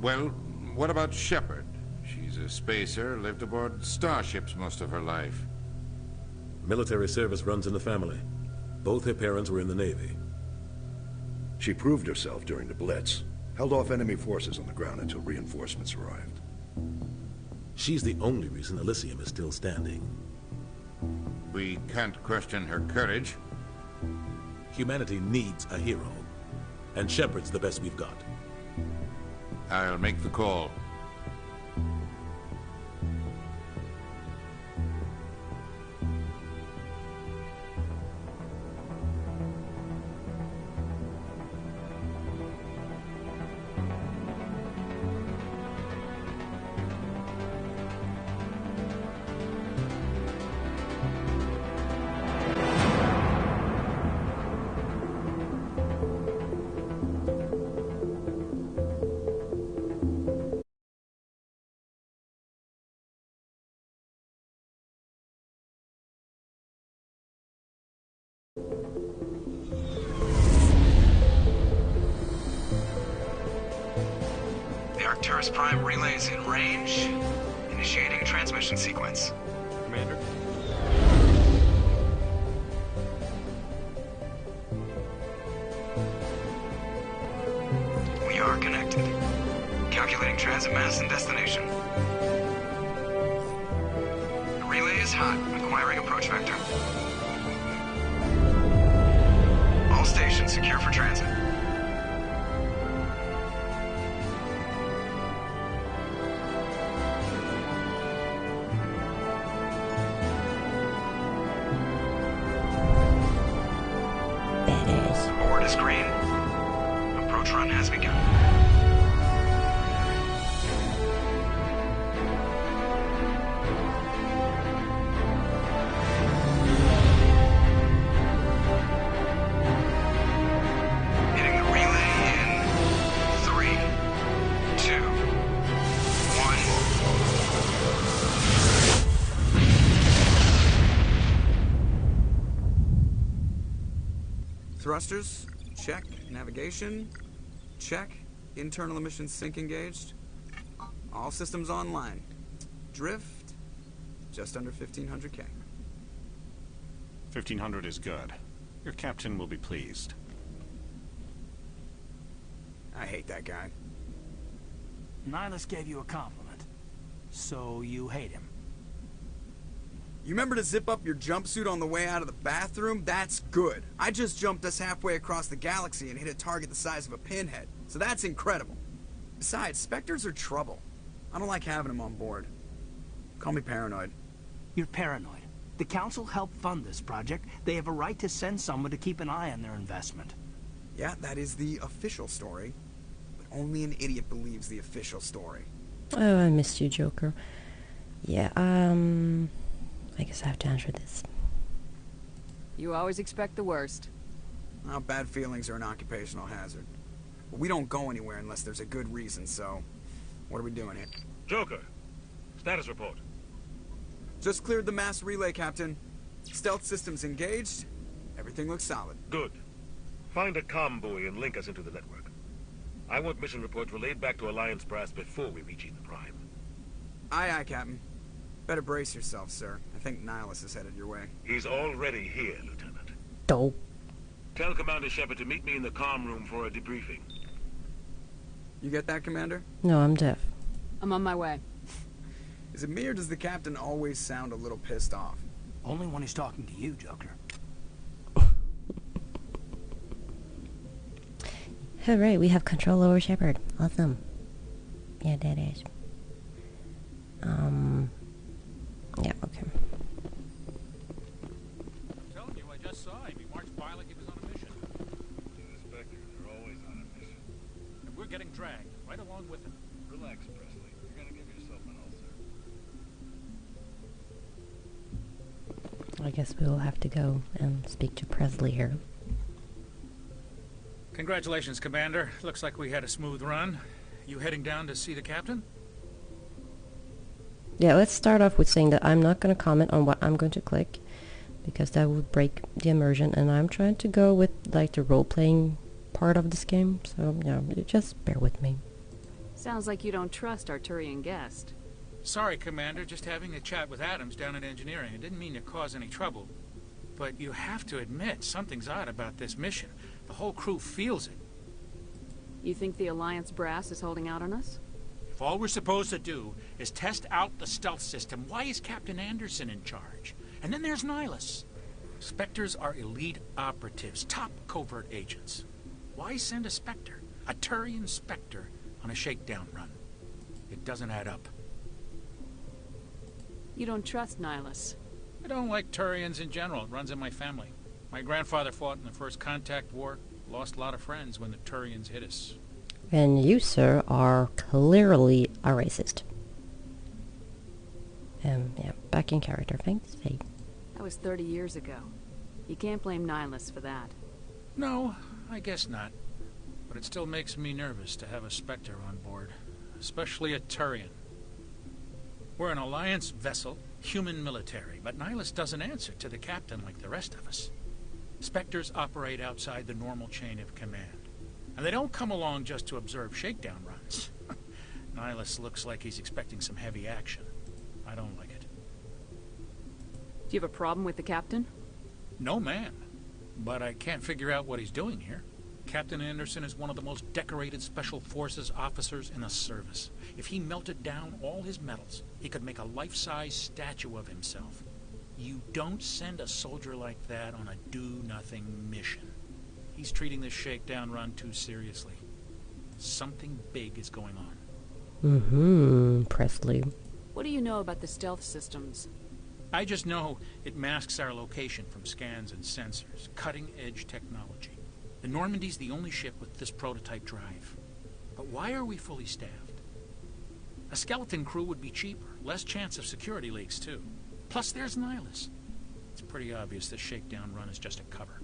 Well, what about Shepard? She's a spacer, lived aboard starships most of her life. Military service runs in the family. Both her parents were in the Navy. She proved herself during the Blitz. Held off enemy forces on the ground until reinforcements arrived. She's the only reason Elysium is still standing. We can't question her courage. Humanity needs a hero. And Shepard's the best we've got. I'll make the call. Arcturus Prime relays in range. Initiating transmission sequence. Commander? We are connected. Calculating transit mass and destination. The relay is hot, acquiring approach vector. All stations secure for transit. Board is green. Approach run has begun. Hitting the relay in 3, 2, 1. Thrusters, check. Navigation, check. Internal emissions sync engaged. All systems online. Drift, just under 1500K. 1500 is good. Your captain will be pleased. I hate that guy. Nihlus gave you a compliment. So you hate him. You remember to zip up your jumpsuit on the way out of the bathroom? That's good. I just jumped us halfway across the galaxy and hit a target the size of a pinhead. So that's incredible. Besides, specters are trouble. I don't like having them on board. Call me paranoid. You're paranoid. The Council helped fund this project. They have a right to send someone to keep an eye on their investment. Yeah, that is the official story. But only an idiot believes the official story. Oh, I missed you, Joker. Yeah, I guess I have to answer this. You always expect the worst. Well, bad feelings are an occupational hazard. But we don't go anywhere unless there's a good reason, so... What are we doing here? Joker, status report. Just cleared the mass relay, Captain. Stealth systems engaged. Everything looks solid. Good. Find a comm buoy and link us into the network. I want mission reports relayed back to Alliance Brass before we reach Eden Prime. Aye, aye, Captain. Better brace yourself, sir. I think Nihlus is headed your way. He's already here, Lieutenant. Dope. Tell Commander Shepard to meet me in the comm room for a debriefing. You get that, Commander? No, I'm deaf. I'm on my way. Is it me or does the Captain always sound a little pissed off? Only when he's talking to you, Joker. Alright, we have control over Shepard. Awesome. Yeah, that is. Yeah, okay. I'm telling you, I just saw him. He marched by like he was on a mission. The Spectre, they're always on a mission. And we're getting dragged, right along with him. Relax, Presley. You're gonna give yourself an ulcer. I guess we will have to go and speak to Presley here. Congratulations, Commander. Looks like we had a smooth run. You heading down to see the captain? Yeah, let's start off with saying that I'm not going to comment on what I'm going to click, because that would break the immersion, and I'm trying to go with like the role-playing part of this game, so yeah, just bear with me. Sounds like you don't trust our turian guest. Sorry, Commander, just having a chat with Adams down at engineering. It didn't mean to cause any trouble. But you have to admit, something's odd about this mission. The whole crew feels it. You think the Alliance brass is holding out on us? If all we're supposed to do is test out the stealth system, why is Captain Anderson in charge? And then there's Nihlus. Spectres are elite operatives, top covert agents. Why send a Spectre, a Turian Spectre, on a shakedown run? It doesn't add up. You don't trust Nihlus? I don't like Turians in general. It runs in my family. My grandfather fought in the First Contact War, lost a lot of friends when the Turians hit us. And you, sir, are clearly a racist. Yeah, back in character. Thanks, Faye. That was 30 years ago. You can't blame Nihlus for that. No, I guess not. But it still makes me nervous to have a Spectre on board, especially a Turian. We're an Alliance vessel, human military, but Nihlus doesn't answer to the captain like the rest of us. Spectres operate outside the normal chain of command, and they don't come along just to observe shakedown runs. Nihlus looks like he's expecting some heavy action. I don't like it. Do you have a problem with the captain? No, man. But I can't figure out what he's doing here. Captain Anderson is one of the most decorated Special Forces officers in the service. If he melted down all his medals, he could make a life-size statue of himself. You don't send a soldier like that on a do-nothing mission. He's treating this shakedown run too seriously. Something big is going on. Presley. What do you know about the stealth systems? I just know it masks our location from scans and sensors. Cutting-edge technology. The Normandy's the only ship with this prototype drive. But why are we fully staffed? A skeleton crew would be cheaper, less chance of security leaks, too. Plus, there's Nihlus. It's pretty obvious this shakedown run is just a cover.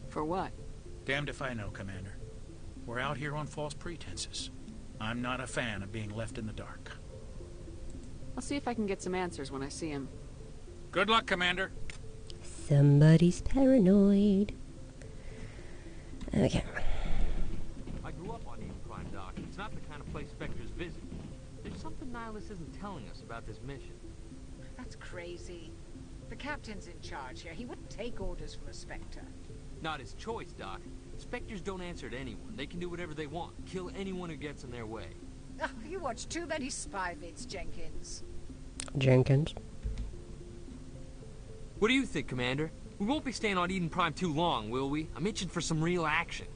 For what? Damned if I know, Commander. We're out here on false pretenses. I'm not a fan of being left in the dark. I'll see if I can get some answers when I see him. Good luck, Commander. Somebody's paranoid. Okay. I grew up on Eden Prime, Doc. It's not the kind of place Spectres visit. There's something Nihlus isn't telling us about this mission. That's crazy. The captain's in charge here. He wouldn't take orders from a Spectre. Not his choice, Doc. Spectres don't answer to anyone. They can do whatever they want. Kill anyone who gets in their way. Oh, you watch too many spy vids, Jenkins. Jenkins. What do you think, Commander? We won't be staying on Eden Prime too long, will we? I'm itching for some real action.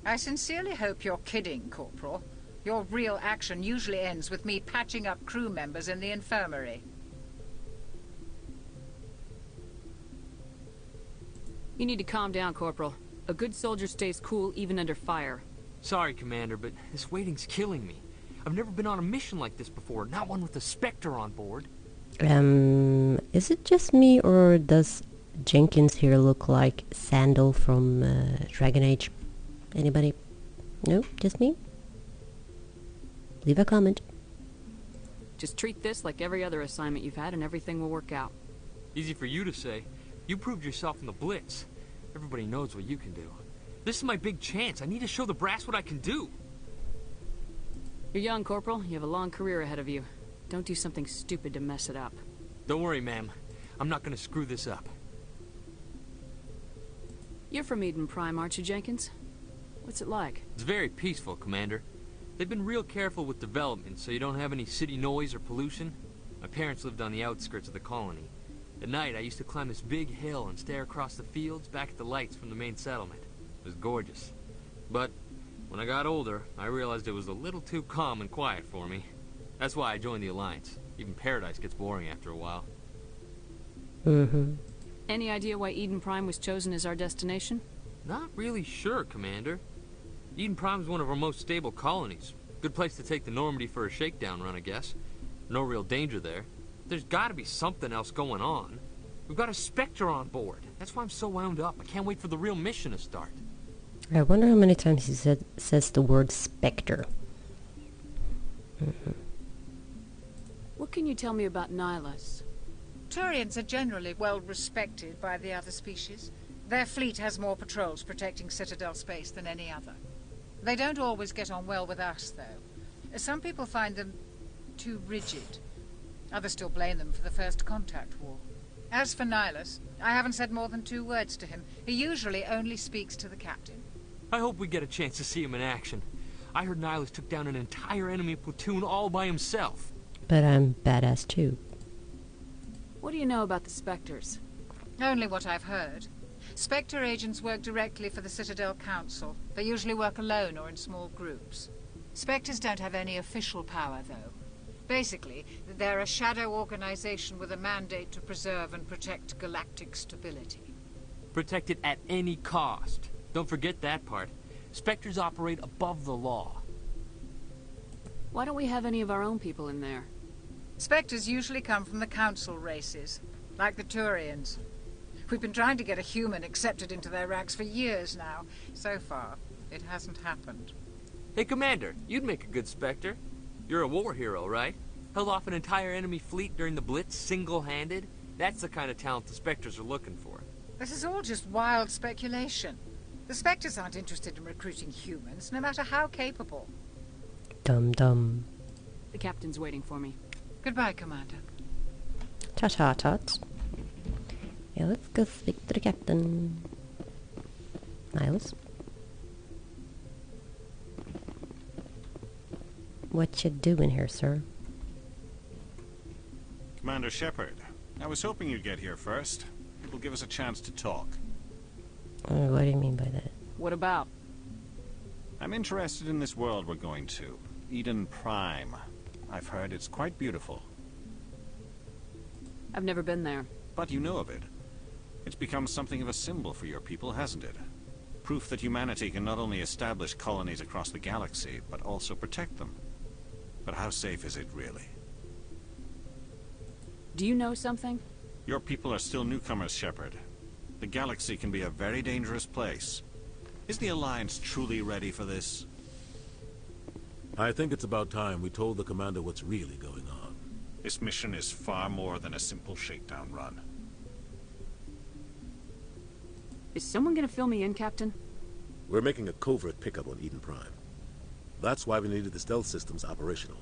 I sincerely hope you're kidding, Corporal. Your real action usually ends with me patching up crew members in the infirmary. You need to calm down, Corporal. A good soldier stays cool even under fire. Sorry, Commander, but this waiting's killing me. I've never been on a mission like this before, not one with a Spectre on board. Is it just me, or does Jenkins here look like Sandal from Dragon Age? Anybody? No? Just me? Leave a comment. Just treat this like every other assignment you've had and everything will work out. Easy for you to say. You proved yourself in the Blitz. Everybody knows what you can do. This is my big chance. I need to show the brass what I can do. You're young, Corporal. You have a long career ahead of you. Don't do something stupid to mess it up. Don't worry, ma'am. I'm not gonna screw this up. You're from Eden Prime, aren't you, Jenkins? What's it like? It's very peaceful, Commander. They've been real careful with development, so you don't have any city noise or pollution. My parents lived on the outskirts of the colony. At night, I used to climb this big hill and stare across the fields back at the lights from the main settlement. It was gorgeous. But when I got older, I realized it was a little too calm and quiet for me. That's why I joined the Alliance. Even Paradise gets boring after a while. Any idea why Eden Prime was chosen as our destination? Not really sure, Commander. Eden Prime's one of our most stable colonies. Good place to take the Normandy for a shakedown run, I guess. No real danger there. There's gotta be something else going on. We've got a Spectre on board. That's why I'm so wound up. I can't wait for the real mission to start. I wonder how many times he says the word Spectre. What can you tell me about Nihlus? Turians are generally well respected by the other species. Their fleet has more patrols protecting Citadel space than any other. They don't always get on well with us, though. Some people find them too rigid. Others still blame them for the First Contact War. As for Nihlus, I haven't said more than 2 words to him. He usually only speaks to the captain. I hope we get a chance to see him in action. I heard Nihlus took down an entire enemy platoon all by himself. But I'm badass too. What do you know about the Spectres? Only what I've heard. Spectre agents work directly for the Citadel Council. They usually work alone or in small groups. Spectres don't have any official power, though. Basically, they're a shadow organization with a mandate to preserve and protect galactic stability. Protect it at any cost. Don't forget that part. Spectres operate above the law. Why don't we have any of our own people in there? Spectres usually come from the Council races, like the Turians. We've been trying to get a human accepted into their ranks for years now. So far, it hasn't happened. Hey, Commander, you'd make a good Spectre. You're a war hero, right? Held off an entire enemy fleet during the Blitz single-handed? That's the kind of talent the Spectres are looking for. This is all just wild speculation. The Spectres aren't interested in recruiting humans, no matter how capable. Dum-dum. The captain's waiting for me. Goodbye, Commander. Ta-ta, tots. Yeah, let's go speak to the captain. Nihlus. What you doing here, sir? Commander Shepard, I was hoping you'd get here first. It will give us a chance to talk. What do you mean by that? What about? I'm interested in this world we're going to. Eden Prime. I've heard it's quite beautiful. I've never been there. But you know of it. It's become something of a symbol for your people, hasn't it? Proof that humanity can not only establish colonies across the galaxy, but also protect them. But how safe is it, really? Do you know something? Your people are still newcomers, Shepard. The galaxy can be a very dangerous place. Is the Alliance truly ready for this? I think it's about time we told the commander what's really going on. This mission is far more than a simple shakedown run. Is someone gonna fill me in, Captain? We're making a covert pickup on Eden Prime. That's why we needed the stealth systems operational.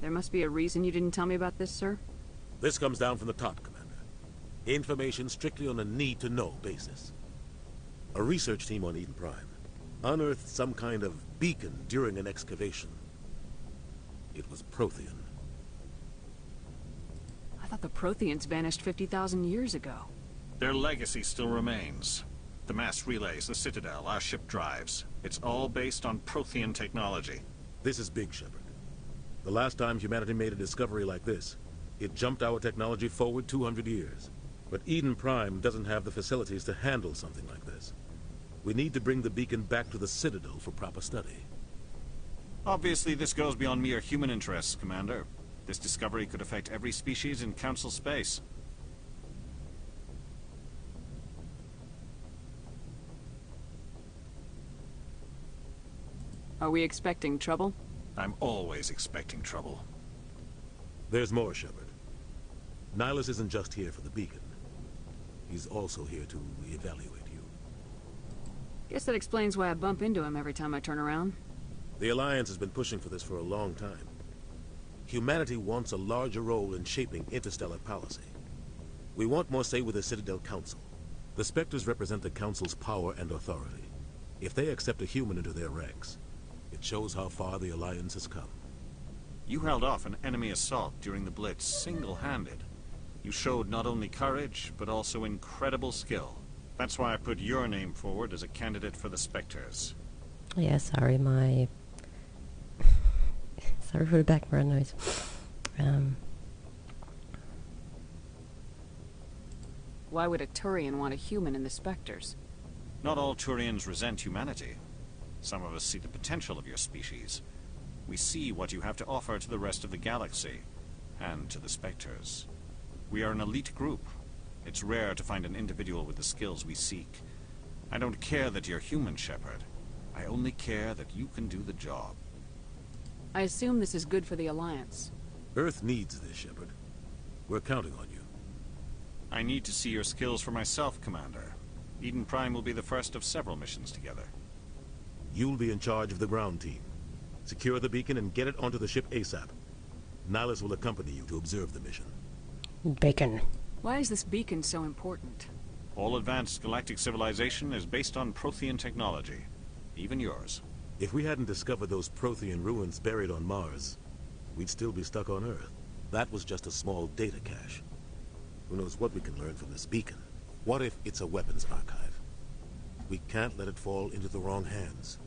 There must be a reason you didn't tell me about this, sir? This comes down from the top, Commander. Information strictly on a need-to-know basis. A research team on Eden Prime unearthed some kind of beacon during an excavation. It was Prothean. I thought the Protheans vanished 50,000 years ago. Their legacy still remains. The mass relays, the Citadel, our ship drives. It's all based on Prothean technology. This is big, Shepard. The last time humanity made a discovery like this, it jumped our technology forward 200 years. But Eden Prime doesn't have the facilities to handle something like this. We need to bring the beacon back to the Citadel for proper study. Obviously, this goes beyond mere human interests, Commander. This discovery could affect every species in Council space. Are we expecting trouble? I'm always expecting trouble. There's more, Shepard. Nihlus isn't just here for the beacon. He's also here to evaluate you. Guess that explains why I bump into him every time I turn around. The Alliance has been pushing for this for a long time. Humanity wants a larger role in shaping interstellar policy. We want more say with the Citadel Council. The Spectres represent the Council's power and authority. If they accept a human into their ranks, it shows how far the Alliance has come. You held off an enemy assault during the Blitz single-handed. You showed not only courage, but also incredible skill. That's why I put your name forward as a candidate for the Spectres. Yeah, sorry, my... sorry for the background noise. Why would a Turian want a human in the Spectres? Not all Turians resent humanity. Some of us see the potential of your species. We see what you have to offer to the rest of the galaxy, and to the Spectres. We are an elite group. It's rare to find an individual with the skills we seek. I don't care that you're human, Shepard. I only care that you can do the job. I assume this is good for the Alliance. Earth needs this, Shepard. We're counting on you. I need to see your skills for myself, Commander. Eden Prime will be the first of several missions together. You'll be in charge of the ground team. Secure the beacon and get it onto the ship ASAP. Nihlus will accompany you to observe the mission. Bacon. Why is this beacon so important? All advanced galactic civilization is based on Prothean technology. Even yours. If we hadn't discovered those Prothean ruins buried on Mars, we'd still be stuck on Earth. That was just a small data cache. Who knows what we can learn from this beacon? What if it's a weapons archive? We can't let it fall into the wrong hands.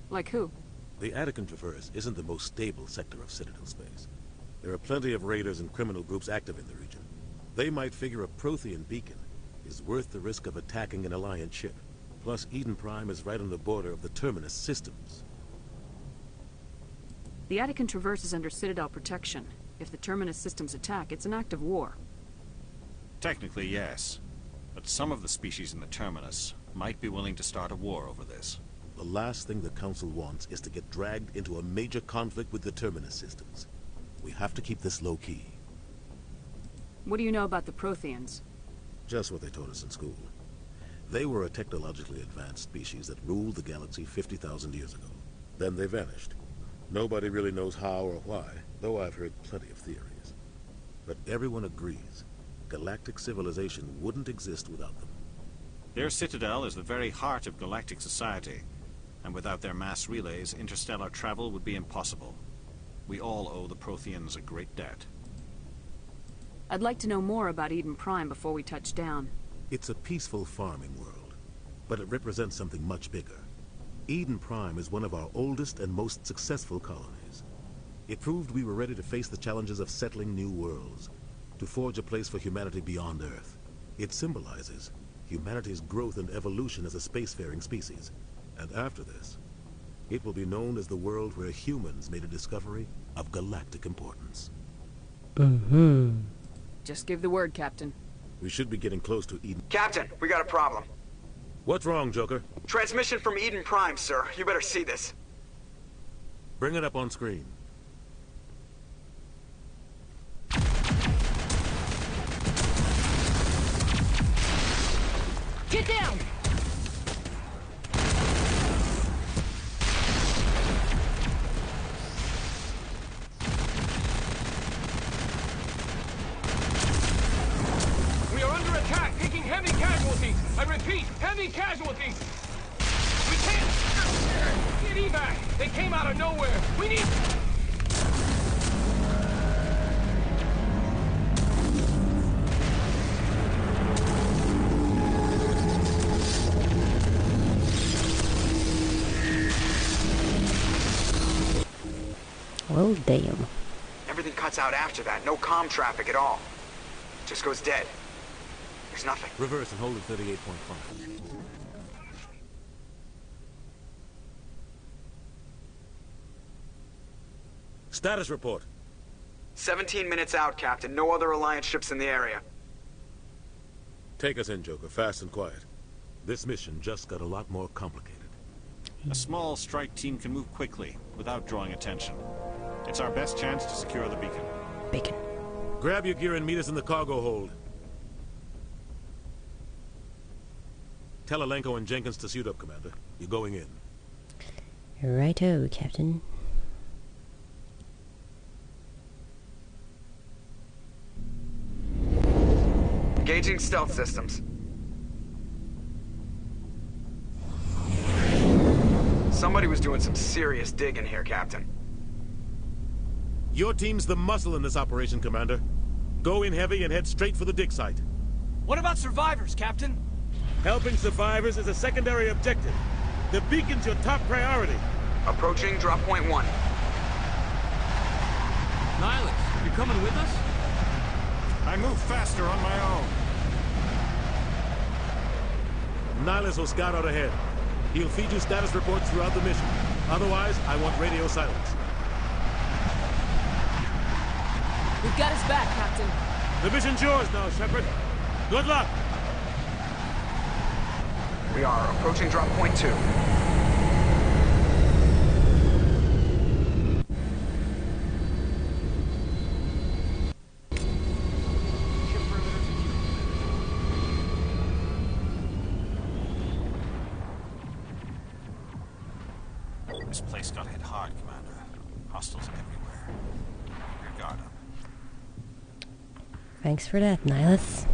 Like who? The Attican Traverse isn't the most stable sector of Citadel space. There are plenty of raiders and criminal groups active in the region. They might figure a Prothean beacon is worth the risk of attacking an Alliance ship. Plus, Eden Prime is right on the border of the Terminus systems. The Attican Traverse is under Citadel protection. If the Terminus systems attack, it's an act of war. Technically, yes. But some of the species in the Terminus might be willing to start a war over this. The last thing the Council wants is to get dragged into a major conflict with the Terminus systems. We have to keep this low-key. What do you know about the Protheans? Just what they taught us in school. They were a technologically advanced species that ruled the galaxy 50,000 years ago. Then they vanished. Nobody really knows how or why, though I've heard plenty of theories. But everyone agrees, galactic civilization wouldn't exist without them. Their citadel is the very heart of galactic society, and without their mass relays, interstellar travel would be impossible. We all owe the Protheans a great debt. I'd like to know more about Eden Prime before we touch down. It's a peaceful farming world, but it represents something much bigger. Eden Prime is one of our oldest and most successful colonies. It proved we were ready to face the challenges of settling new worlds, to forge a place for humanity beyond Earth. It symbolizes humanity's growth and evolution as a spacefaring species. And after this, it will be known as the world where humans made a discovery of galactic importance. Just give the word, Captain. We should be getting close to Eden. Captain, we got a problem. What's wrong, Joker? Transmission from Eden Prime, sir. You better see this. Bring it up on screen. Get down! We are under attack, taking heavy casualties. I repeat, heavy casualties. We can't get evac. They came out of nowhere. We need... Well, damn. Everything cuts out after that. No comm traffic at all. Just goes dead. There's nothing. Reverse and hold at 38.5. Status report. 17 minutes out, Captain. No other Alliance ships in the area. Take us in, Joker, fast and quiet. This mission just got a lot more complicated. A small strike team can move quickly, without drawing attention. It's our best chance to secure the beacon. Bacon. Grab your gear and meet us in the cargo hold. Tell Alenko and Jenkins to suit up, Commander. You're going in. Righto, Captain. Engaging stealth systems. Somebody was doing some serious digging here, Captain. Your team's the muscle in this operation, Commander. Go in heavy and head straight for the dig site. What about survivors, Captain? Helping survivors is a secondary objective. The beacon's your top priority. Approaching drop point 1. Nihlus, you coming with us? I move faster on my own. Nihlus will scout out ahead. He'll feed you status reports throughout the mission. Otherwise, I want radio silence. We've got his back, Captain. The mission's yours now, Shepard. Good luck! We are approaching drop point 2. This place got hit hard, Commander. Hostiles everywhere. Your guard up. Thanks for that, Nihlus.